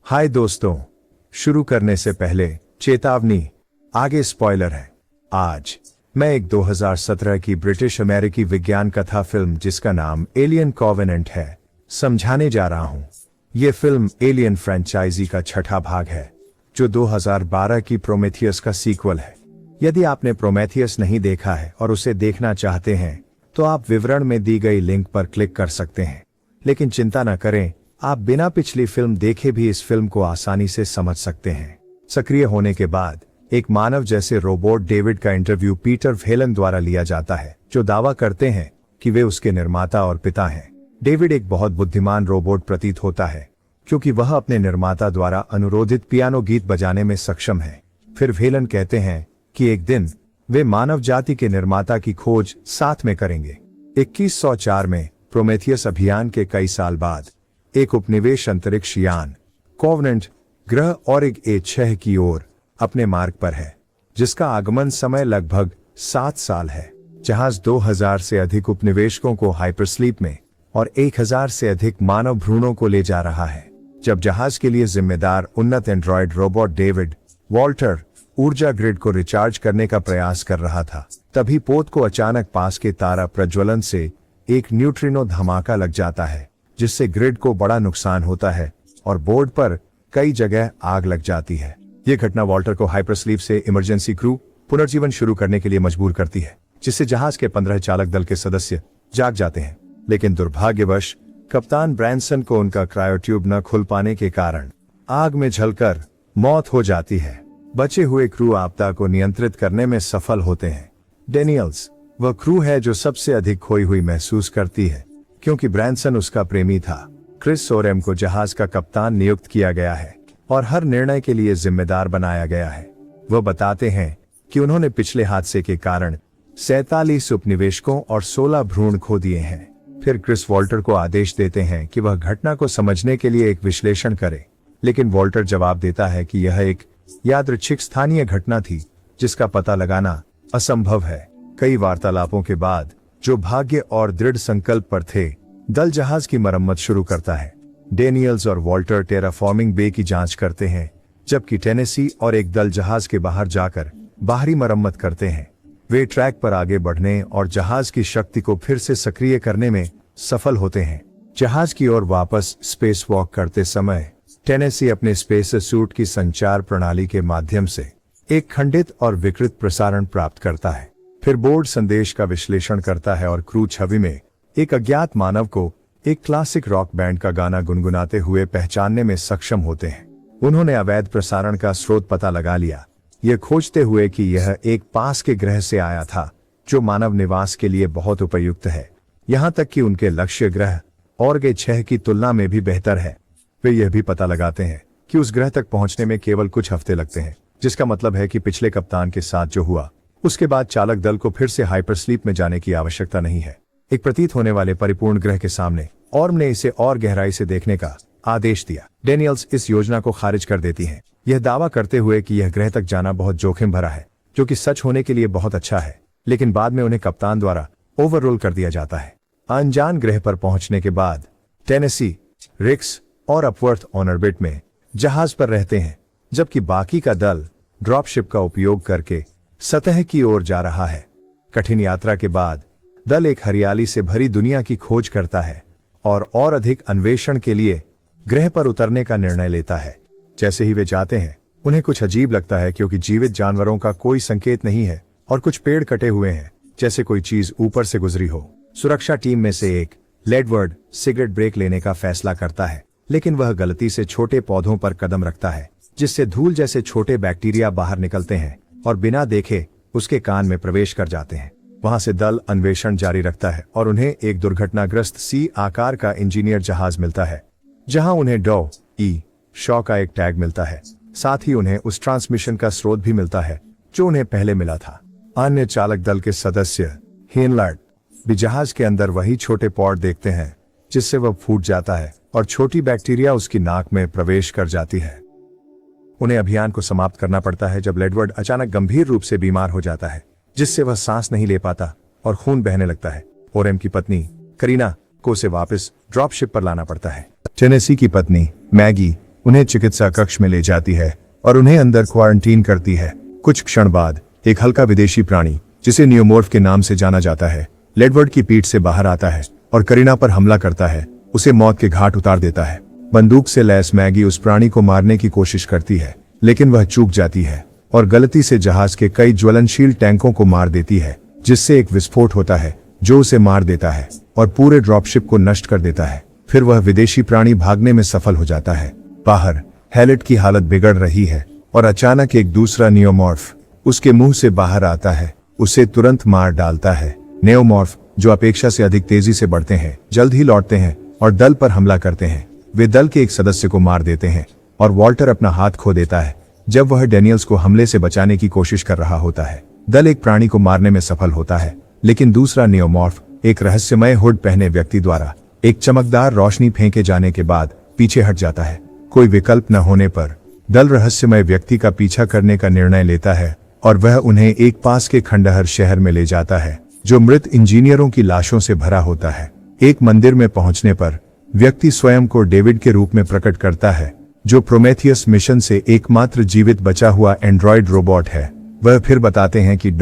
हाय दोस्तों, शुरू करने से पहले चेतावनी, आगे स्पॉइलर है। आज मैं एक 2017 की ब्रिटिश अमेरिकी विज्ञान कथा फिल्म जिसका नाम एलियन कॉवेनेंट है समझाने जा रहा हूं। यह फिल्म एलियन फ्रेंचाइजी का छठा भाग है जो 2012 की प्रोमेथियस का सीक्वल है। यदि आपने प्रोमेथियस नहीं देखा है और उसे देखना चाहते हैं तो आप विवरण में दी गई लिंक पर क्लिक कर सकते हैं, लेकिन चिंता न करें, आप बिना पिछली फिल्म देखे भी इस फिल्म को आसानी से समझ सकते हैं। सक्रिय होने के बाद एक मानव जैसे रोबोट डेविड का इंटरव्यू पीटर व्हेलन द्वारा लिया जाता है, जो दावा करते हैं कि वे उसके निर्माता और पिता हैं। डेविड एक बहुत बुद्धिमान रोबोट प्रतीत होता है क्योंकि वह अपने निर्माता द्वारा अनुरोधित पियानो गीत बजाने में सक्षम है। फिर व्हेलन कहते हैं कि एक दिन वे मानव जाति के निर्माता की खोज साथ में करेंगे। 2104 में प्रोमेथियस अभियान के कई साल बाद एक उपनिवेश अंतरिक्ष यान कॉवेनेंट ग्रह ऑरिग A6 की ओर अपने मार्ग पर है, जिसका आगमन समय लगभग 7 साल है। जहाज 2000 से अधिक उपनिवेशकों को हाइपरस्लीप में और 1000 से अधिक मानव भ्रूणों को ले जा रहा है। जब जहाज के लिए जिम्मेदार उन्नत एंड्रॉयड रोबोट डेविड वॉल्टर ऊर्जा ग्रिड को रिचार्ज करने का प्रयास कर रहा था, तभी पोत को अचानक पास के तारा प्रज्वलन से एक न्यूट्रिनो धमाका लग जाता है, जिससे ग्रिड को बड़ा नुकसान होता है और बोर्ड पर कई जगह आग लग जाती है। यह घटना वॉल्टर को हाइपरस्लीप से इमरजेंसी क्रू पुनर्जीवन शुरू करने के लिए मजबूर करती है, जिससे जहाज के 15 चालक दल के सदस्य जाग जाते हैं। लेकिन दुर्भाग्यवश कप्तान ब्रैंसन को उनका क्रायोट्यूब न खुल पाने के कारण आग में जलकर मौत हो जाती है। बचे हुए क्रू आपदा को नियंत्रित करने में सफल होते हैं। डेनियल्स वह क्रू है जो सबसे अधिक खोई हुई महसूस करती है, क्योंकि ब्रैंसन उसका प्रेमी था। क्रिस सोरेम को जहाज का कप्तान नियुक्त किया गया है और हर निर्णय के लिए जिम्मेदार बनाया गया है। वह बताते हैं कि उन्होंने पिछले हादसे के कारण 47 उपनिवेशकों और 16 भ्रूण खो दिए हैं। फिर क्रिस वॉल्टर को आदेश देते हैं कि वह घटना को समझने के लिए एक विश्लेषण करे, लेकिन वॉल्टर जवाब देता है कि यह एक यादृच्छिक स्थानीय घटना थी जिसका पता लगाना असंभव है। कई वार्तालापों के बाद, जो भाग्य और दृढ़ संकल्प पर थे, दल जहाज की मरम्मत शुरू करता है। डेनियल्स और वॉल्टर टेराफॉर्मिंग बे की जांच करते हैं, जबकि टेनेसी और एक दल जहाज के बाहर जाकर बाहरी मरम्मत करते हैं। वे ट्रैक पर आगे बढ़ने और जहाज की शक्ति को फिर से सक्रिय करने में सफल होते हैं। जहाज की ओर वापस स्पेस वॉक करते समय टेनेसी अपने स्पेस सूट की संचार प्रणाली के माध्यम से एक खंडित और विकृत प्रसारण प्राप्त करता है। फिर बोर्ड संदेश का विश्लेषण करता है और क्रू छवि में एक अज्ञात मानव को एक क्लासिक रॉक बैंड का गाना गुनगुनाते हुए पहचानने में सक्षम होते हैं। उन्होंने अवैध प्रसारण का स्रोत पता लगा लिया, यह खोजते हुए कि यह एक पास के ग्रह से आया था जो मानव निवास के लिए बहुत उपयुक्त है, यहाँ तक कि उनके लक्ष्य ग्रह ऑरिग A6 की तुलना में भी बेहतर है। वे यह भी पता लगाते हैं कि उस ग्रह तक पहुंचने में केवल कुछ हफ्ते लगते हैं, जिसका मतलब है कि पिछले कप्तान के साथ जो हुआ उसके बाद चालक दल को फिर से हाइपरस्लीप में जाने की आवश्यकता नहीं है। एक प्रतीत होने वाले परिपूर्ण ग्रह के सामने ऑर्म ने इसे और गहराई से देखने का आदेश दिया। डेनियल्स इस योजना को खारिज कर देती हैं, यह दावा करते हुए कि यह ग्रह तक जाना बहुत जोखिम भरा है, जो कि सच होने के लिए बहुत अच्छा है, लेकिन बाद में उन्हें कप्तान द्वारा ओवररूल कर दिया जाता है। अनजान ग्रह पर पहुंचने के बाद टेनेसी, रिक्स और अपवर्थ ऑनऑर्बिट में जहाज पर रहते हैं, जबकि बाकी का दल ड्रॉपशिप का उपयोग करके सतह की ओर जा रहा है। कठिन यात्रा के बाद दल एक हरियाली से भरी दुनिया की खोज करता है और अधिक अन्वेषण के लिए ग्रह पर उतरने का निर्णय लेता है। जैसे ही वे जाते हैं, उन्हें कुछ अजीब लगता है क्योंकि जीवित जानवरों का कोई संकेत नहीं है और कुछ पेड़ कटे हुए हैं, जैसे कोई चीज ऊपर से गुजरी हो। सुरक्षा टीम में से एक लेडवर्ड सिगरेट ब्रेक लेने का फैसला करता है, लेकिन वह गलती से छोटे पौधों पर कदम रखता है, जिससे धूल जैसे छोटे बैक्टीरिया बाहर निकलते हैं और बिना देखे उसके कान में प्रवेश कर जाते हैं। वहां से दल अन्वेषण जारी रखता है और उन्हें एक दुर्घटनाग्रस्त सी आकार का इंजीनियर जहाज मिलता है, जहां उन्हें शॉ का एक टैग मिलता है। साथ ही उन्हें उस ट्रांसमिशन का स्रोत भी मिलता है जो उन्हें पहले मिला था। अन्य चालक दल के सदस्य हेनलार्ड भी जहाज के अंदर वही छोटे पॉड देखते हैं, जिससे वह फूट जाता है और छोटी बैक्टीरिया उसकी नाक में प्रवेश कर जाती है। उन्हें अभियान को समाप्त करना पड़ता है जब लेडवर्ड अचानक गंभीर रूप से बीमार हो जाता है, जिससे वह सांस नहीं ले पाता और खून बहने लगता है। ओरेम की पत्नी करीना को उसे वापस ड्रॉपशिप पर लाना पड़ता है। टेनेसी की पत्नी मैगी उन्हें चिकित्सा कक्ष में ले जाती है और उन्हें अंदर क्वारंटीन करती है। कुछ क्षण बाद एक हल्का विदेशी प्राणी, जिसे नियोमॉर्फ के नाम से जाना जाता है, लेडवर्ड की पीठ से बाहर आता है और करीना पर हमला करता है, उसे मौत के घाट उतार देता है। बंदूक से लैस मैगी उस प्राणी को मारने की कोशिश करती है, लेकिन वह चूक जाती है और गलती से जहाज के कई ज्वलनशील टैंकों को मार देती है, जिससे एक विस्फोट होता है जो उसे मार देता है और पूरे ड्रॉपशिप को नष्ट कर देता है। फिर वह विदेशी प्राणी भागने में सफल हो जाता है। बाहर हैलेट की हालत बिगड़ रही है और अचानक एक दूसरा नियोमॉर्फ उसके मुंह से बाहर आता है, उसे तुरंत मार डालता है। नियोमॉर्फ, जो अपेक्षा से अधिक तेजी से बढ़ते हैं, जल्द ही लौटते हैं और दल पर हमला करते हैं। वे दल के एक सदस्य को मार देते हैं और वॉल्टर अपना हाथ खो देता है जब वह डेनियल्स को हमले से बचाने की कोशिश कर रहा होता है। दल एक प्राणी को मारने में सफल होता है, लेकिन दूसरा नियोमॉर्फ एक रहस्यमय हुड पहने व्यक्ति द्वारा एक चमकदार रोशनी फेंके जाने के बाद पीछे हट जाता है। कोई विकल्प न होने पर दल रहस्यमय व्यक्ति का पीछा करने का निर्णय लेता है और वह उन्हें एक पास के खंडहर शहर में ले जाता है, जो मृत इंजीनियरों की लाशों से भरा होता है। एक मंदिर में पहुंचने पर व्यक्ति स्वयं को डेविड के रूप में प्रकट करता है, जो प्रोमेथियस मिशन से एकमात्र जीवित बचा हुआ एंड्रॉयड रोबोट है। वह फिर बताते हैं कि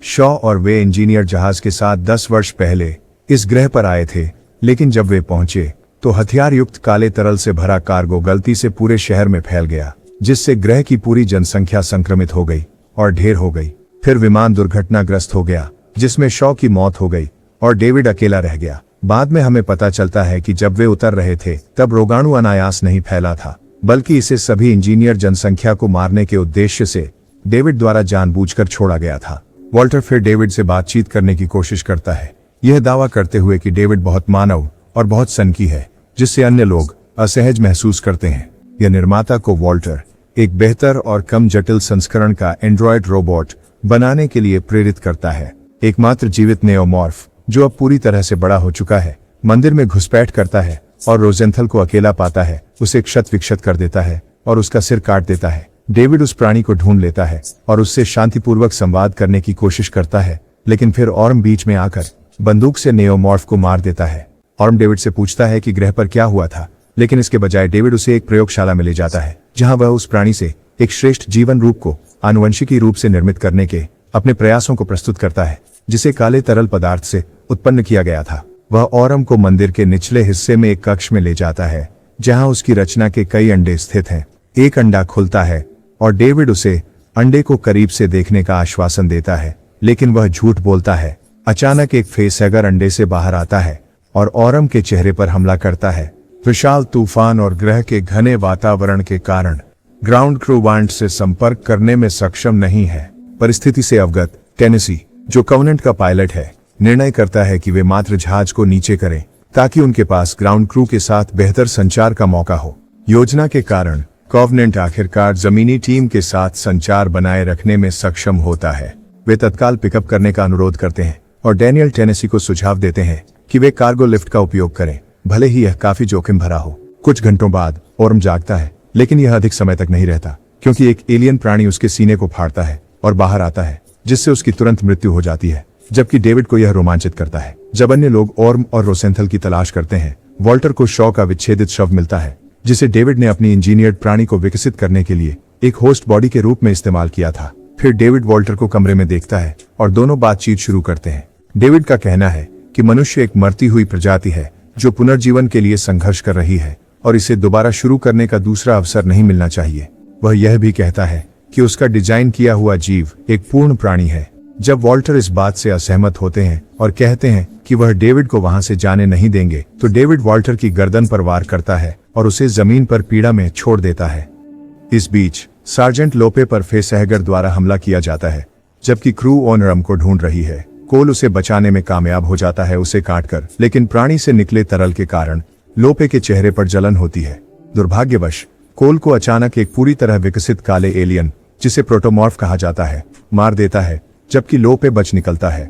शॉ और वे इंजीनियर जहाज के साथ 10 वर्ष पहले इस ग्रह पर आए थे, लेकिन जब वे पहुंचे तो हथियार युक्त काले तरल से भरा कार्गो गलती से पूरे शहर में फैल गया, जिससे ग्रह की पूरी जनसंख्या संक्रमित हो गई और ढेर हो गई। फिर विमान दुर्घटनाग्रस्त हो गया, जिसमें शॉ की मौत हो गई और डेविड अकेला रह गया। बाद में हमें पता चलता है कि जब वे उतर रहे थे तब रोगाणु अनायास नहीं फैला था, बल्कि इसे सभी इंजीनियर जनसंख्या को मारने के उद्देश्य से डेविड द्वारा जानबूझकर छोड़ा गया था। वॉल्टर फिर डेविड से बातचीत करने की कोशिश करता है, यह दावा करते हुए कि डेविड बहुत मानव और बहुत सनकी है, जिससे अन्य लोग असहज महसूस करते हैं। यह निर्माता को वॉल्टर एक बेहतर और कम जटिल संस्करण का एंड्रॉयड रोबोट बनाने के लिए प्रेरित करता है। एकमात्र जीवित नियोमॉर्फ, जो अब पूरी तरह से बड़ा हो चुका है, मंदिर में घुसपैठ करता है और रोजेंथल को अकेला पाता है, उसे क्षत विक्षत कर देता है और उसका सिर काट देता है। डेविड उस प्राणी को ढूंढ लेता है और उससे शांतिपूर्वक संवाद करने की कोशिश करता है, लेकिन फिर ऑर्म बीच में आकर बंदूक से नियोमॉर्फ को मार देता है। ऑर्म डेविड से पूछता है कि ग्रह पर क्या हुआ था, लेकिन इसके बजाय डेविड उसे एक प्रयोगशाला में ले जाता है, जहां वह उस प्राणी से एक श्रेष्ठ जीवन रूप को आनुवंशिकी रूप से निर्मित करने के अपने प्रयासों को प्रस्तुत करता है, जिसे काले तरल पदार्थ से उत्पन्न किया गया था। वह ऑरम को मंदिर के निचले हिस्से में एक कक्ष में ले जाता है, जहां उसकी रचना के कई अंडे स्थित हैं। एक अंडा खुलता है और डेविड उसे अंडे को करीब से देखने का आश्वासन देता है, लेकिन वह झूठ बोलता है। अचानक एक फेसहगर अंडे से बाहर आता है और ऑरम के चेहरे पर हमला करता है। विशाल तूफान और ग्रह के घने वातावरण के कारण ग्राउंड क्रू वांट से संपर्क करने में सक्षम नहीं है। परिस्थिति से अवगत टेनेसी, जो कॉवेनेंट का पायलट है, निर्णय करता है कि वे मात्र जहाज को नीचे करें ताकि उनके पास ग्राउंड क्रू के साथ बेहतर संचार का मौका हो। योजना के कारण कॉवेनेंट आखिरकार जमीनी टीम के साथ संचार बनाए रखने में सक्षम होता है। वे तत्काल पिकअप करने का अनुरोध करते हैं और डैनियल टेनेसी को सुझाव देते हैं कि वे कार्गो लिफ्ट का उपयोग करें, भले ही यह काफी जोखिम भरा हो। कुछ घंटों बाद ऑरम जागता है, लेकिन यह अधिक समय तक नहीं रहता, क्योंकि एक एलियन प्राणी उसके सीने को फाड़ता है और बाहर आता है, जिससे उसकी तुरंत मृत्यु हो जाती है। जबकि डेविड को यह रोमांचित करता है। जब अन्य लोग ऑर्म और रोसेंथल की तलाश करते हैं, वॉल्टर को शॉ का विच्छेदित शव मिलता है, जिसे डेविड ने अपनी इंजीनियर्ड प्राणी को विकसित करने के लिए एक होस्ट बॉडी के रूप में इस्तेमाल किया था। फिर डेविड वॉल्टर को कमरे में देखता है और दोनों बातचीत शुरू करते हैं। डेविड का कहना है कि मनुष्य एक मरती हुई प्रजाति है जो पुनर्जीवन के लिए संघर्ष कर रही है और इसे दोबारा शुरू करने का दूसरा अवसर नहीं मिलना चाहिए। वह यह भी कहता है कि उसका डिजाइन किया हुआ जीव एक पूर्ण प्राणी है। जब वॉल्टर इस बात से असहमत होते हैं और कहते हैं कि वह डेविड को वहां से जाने नहीं देंगे, तो डेविड वॉल्टर की गर्दन पर वार करता है और उसे जमीन पर पीड़ा में छोड़ देता है। इस बीच सार्जेंट लोपे पर फेसहगर द्वारा हमला किया जाता है, जबकि क्रू ऑनरम को ढूंढ रही है। कोल उसे बचाने में कामयाब हो जाता है उसे काटकर, लेकिन प्राणी से निकले तरल के कारण लोपे के चेहरे पर जलन होती है। दुर्भाग्यवश कोल को अचानक एक पूरी तरह विकसित काले एलियन, जिसे प्रोटोमॉर्फ कहा जाता है, मार देता है, जबकि लोपे बच निकलता है।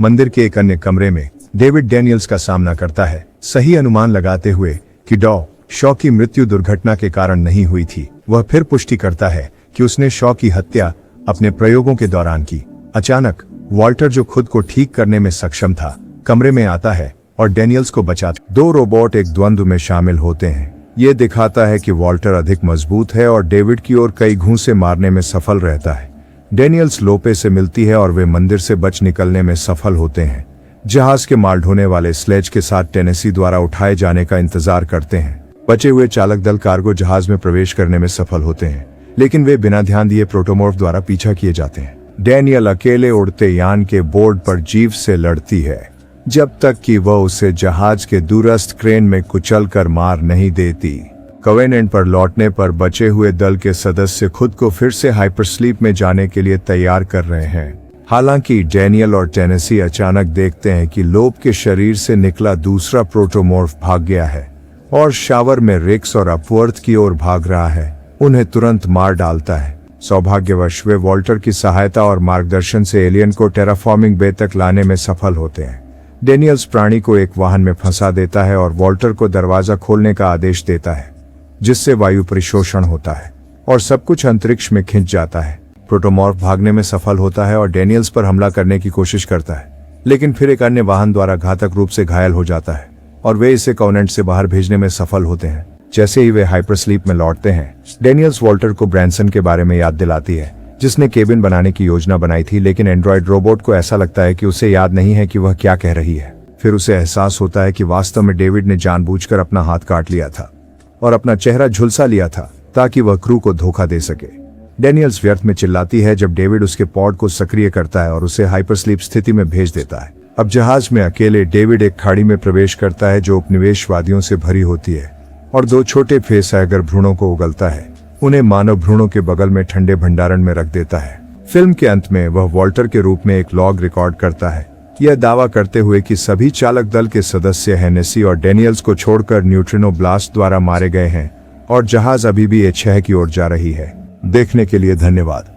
मंदिर के एक अन्य कमरे में डेविड डैनियल्स का सामना करता है, सही अनुमान लगाते हुए कि शॉ की मृत्यु दुर्घटना के कारण नहीं हुई थी। वह फिर पुष्टि करता है कि उसने शॉ की हत्या अपने प्रयोगों के दौरान की। अचानक वॉल्टर, जो खुद को ठीक करने में सक्षम था, कमरे में आता है और डैनियल्स को बचाता। दो रोबोट एक द्वंद्व में शामिल होते हैं। ये दिखाता है कि वॉल्टर अधिक मजबूत है और डेविड की ओर कई घूंसे मारने में सफल रहता है। डेनियल्स लोपे से मिलती है और वे मंदिर से बच निकलने में सफल होते हैं। जहाज के माल ढोने वाले स्लेज के साथ टेनेसी द्वारा उठाए जाने का इंतजार करते हैं। बचे हुए चालक दल कार्गो जहाज में प्रवेश करने में सफल होते हैं, लेकिन वे बिना ध्यान दिए प्रोटोमॉर्फ द्वारा पीछा किए जाते हैं। डेनियल अकेले उड़ते यान के बोर्ड पर जीव से लड़ती है जब तक कि वह उसे जहाज के दूरस्थ क्रेन में कुचल कर मार नहीं देती। कवेनेंट पर लौटने पर बचे हुए दल के सदस्य खुद को फिर से हाइपरस्लीप में जाने के लिए तैयार कर रहे हैं। हालांकि डेनियल और टेनेसी अचानक देखते हैं कि लोप के शरीर से निकला दूसरा प्रोटोमॉर्फ भाग गया है और शावर में रिक्स और अपवर्थ की ओर भाग रहा है। उन्हें तुरंत मार डालता है। सौभाग्यवश वे वॉल्टर की सहायता और मार्गदर्शन से एलियन को टेराफॉर्मिंग बे तक लाने में सफल होते हैं। डेनियल्स प्राणी को एक वाहन में फंसा देता है और वॉल्टर को दरवाजा खोलने का आदेश देता है, जिससे वायु परिशोषण होता है और सब कुछ अंतरिक्ष में खिंच जाता है। प्रोटोमॉर्फ भागने में सफल होता है और डेनियल्स पर हमला करने की कोशिश करता है, लेकिन फिर एक अन्य वाहन द्वारा घातक रूप से घायल हो जाता है और वे इसे कॉवेनेंट से बाहर भेजने में सफल होते हैं। जैसे ही वे हाइपरस्लीप में लौटते हैं, डेनियल्स वॉल्टर को ब्रैनसन के बारे में याद दिलाती है, जिसने केबिन बनाने की योजना बनाई थी, लेकिन एंड्रॉयड रोबोट को ऐसा लगता है कि उसे याद नहीं है कि वह क्या कह रही है। फिर उसे एहसास होता है कि वास्तव में डेविड ने जानबूझकर अपना हाथ काट लिया था और अपना चेहरा झुलसा लिया था ताकि वह क्रू को धोखा दे सके। डेनियल्स व्यर्थ में चिल्लाती है जब डेविड उसके पॉड को सक्रिय करता है और उसे हाइपरस्लीप स्थिति में भेज देता है। अब जहाज में अकेले डेविड एक खाड़ी में प्रवेश करता है जो उपनिवेशवादियों से भरी होती है और दो छोटे फेसहैगर भ्रूणों को उगलता है। उन्हें मानव भ्रूणों के बगल में ठंडे भंडारण में रख देता है। फिल्म के अंत में वह वॉल्टर के रूप में एक लॉग रिकॉर्ड करता है, यह दावा करते हुए कि सभी चालक दल के सदस्य हेनेसी और डेनियल्स को छोड़कर न्यूट्रिनो ब्लास्ट द्वारा मारे गए हैं और जहाज अभी भी A6 की ओर जा रही है। देखने के लिए धन्यवाद।